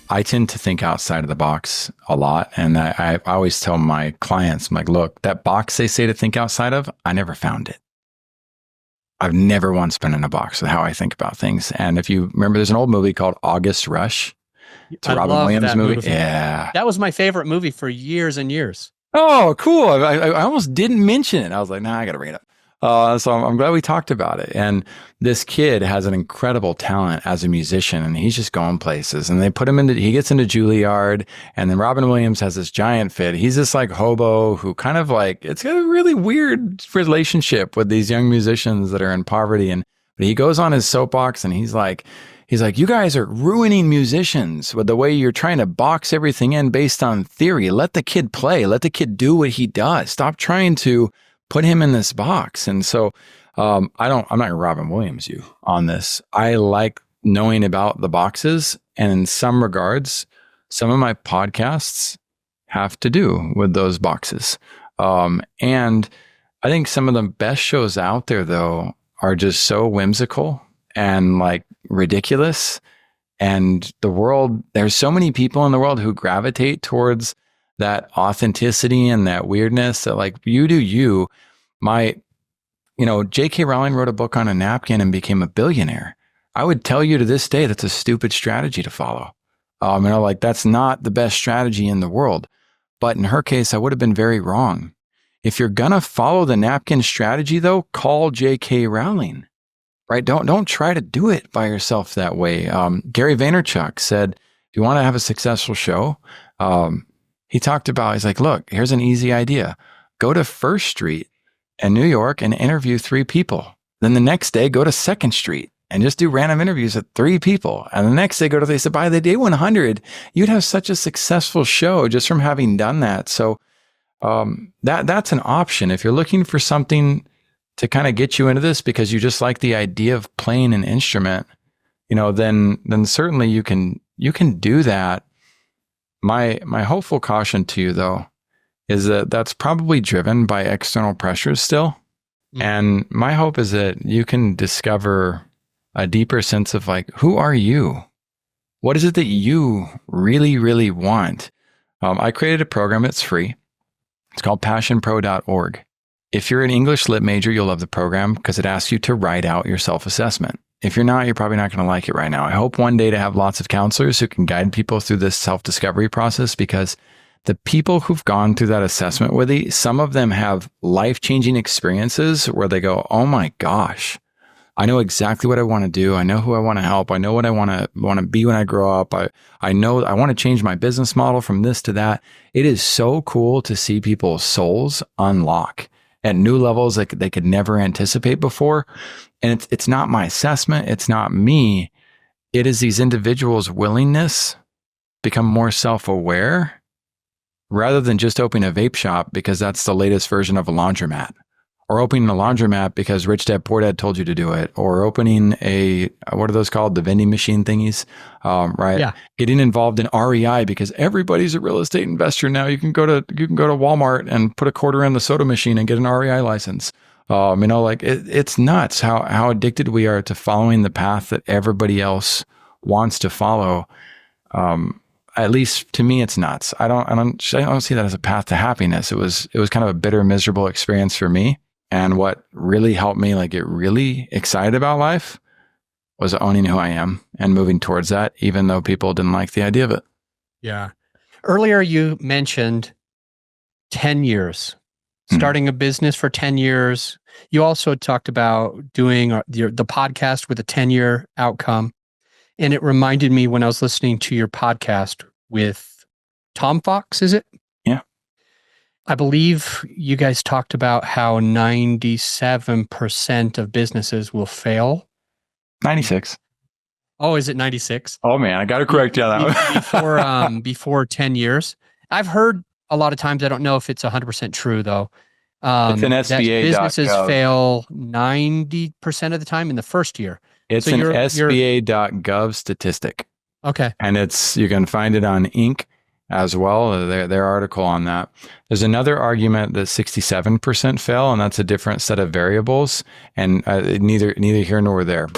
I tend to think outside of the box a lot. And I always tell my clients, I'm like, look, that box they say to think outside of, I never found it. I've never once been in a box with how I think about things. And if you remember, there's an old movie called August Rush. It's a Robin Williams movie. Yeah. That was my favorite movie for years and years. Oh, cool. I almost didn't mention it. I was like, nah, I got to bring it up. So I'm glad we talked about it. And this kid has an incredible talent as a musician, and he's just going places. And they put him he gets into Juilliard, and then Robin Williams has this giant fit. He's this like hobo who kind of like, it's got a really weird relationship with these young musicians that are in poverty. But he goes on his soapbox and he's like, you guys are ruining musicians with the way you're trying to box everything in based on theory. Let the kid play. Let the kid do what he does. Stop trying to put him in this box. And so I'm not going to Robin Williams you on this. I like knowing about the boxes. And in some regards, some of my podcasts have to do with those boxes. And I think some of the best shows out there, though, are just so whimsical and like ridiculous. And the world, there's so many people in the world who gravitate towards that authenticity and that weirdness that like you do you. J.K. Rowling wrote a book on a napkin and became a billionaire. I would tell you to this day, that's a stupid strategy to follow. That's not the best strategy in the world. But in her case, I would have been very wrong. If you're going to follow the napkin strategy though, call J.K. Rowling. Right? Don't try to do it by yourself that way. Gary Vaynerchuk said, if you want to have a successful show, he's like, look, here's an easy idea. Go to First Street in New York and interview 3 people. Then the next day, go to Second Street and just do random interviews with 3 people. And the next day, they said, by the day 100, you'd have such a successful show just from having done that. So that's an option. If you're looking for something to kind of get you into this because you just like the idea of playing an instrument, then certainly you can do that. My hopeful caution to you though is that that's probably driven by external pressures still. Mm-hmm. And my hope is that you can discover a deeper sense of like, who are you? What is it that you really, really want? I created a program. It's free. It's called passionpro.org. If you're an English lit major, you'll love the program because it asks you to write out your self-assessment. If you're not, you're probably not going to like it right now. I hope one day to have lots of counselors who can guide people through this self-discovery process, because the people who've gone through that assessment with you, some of them have life-changing experiences where they go, oh my gosh, I know exactly what I want to do. I know who I want to help. I know what I want to be when I grow up. I know I want to change my business model from this to that. It is so cool to see people's souls unlock at new levels that they could never anticipate before. And it's not my assessment. It's not me. It is these individuals' willingness become more self-aware rather than just opening a vape shop because that's the latest version of a laundromat, or opening a laundromat because Rich Dad Poor Dad told you to do it, or opening what are those called? The vending machine thingies, right? Yeah. Getting involved in REI because everybody's a real estate investor now. You can go to Walmart and put a quarter in the soda machine and get an REI license. It's nuts how addicted we are to following the path that everybody else wants to follow. At least to me, it's nuts. I don't see that as a path to happiness. It was kind of a bitter, miserable experience for me. And what really helped me get really excited about life was owning who I am and moving towards that, even though people didn't like the idea of it. Yeah. Earlier, you mentioned 10 years, starting a business for 10 years. You also talked about doing the podcast with a 10-year outcome. And it reminded me when I was listening to your podcast with Tom Fox, is it? Yeah. I believe you guys talked about how 97% of businesses will fail. 96. Oh, is it 96? Oh man, I got to correct you on that one. Before 10 years. I've heard a lot of times, I don't know if it's 100% true though. It's an SBA. That businesses fail 90% of the time in the first year. It's an SBA.gov statistic. Okay. And you can find it on Inc. as well, their article on that. There's another argument that 67% fail, and that's a different set of variables, and neither here nor there.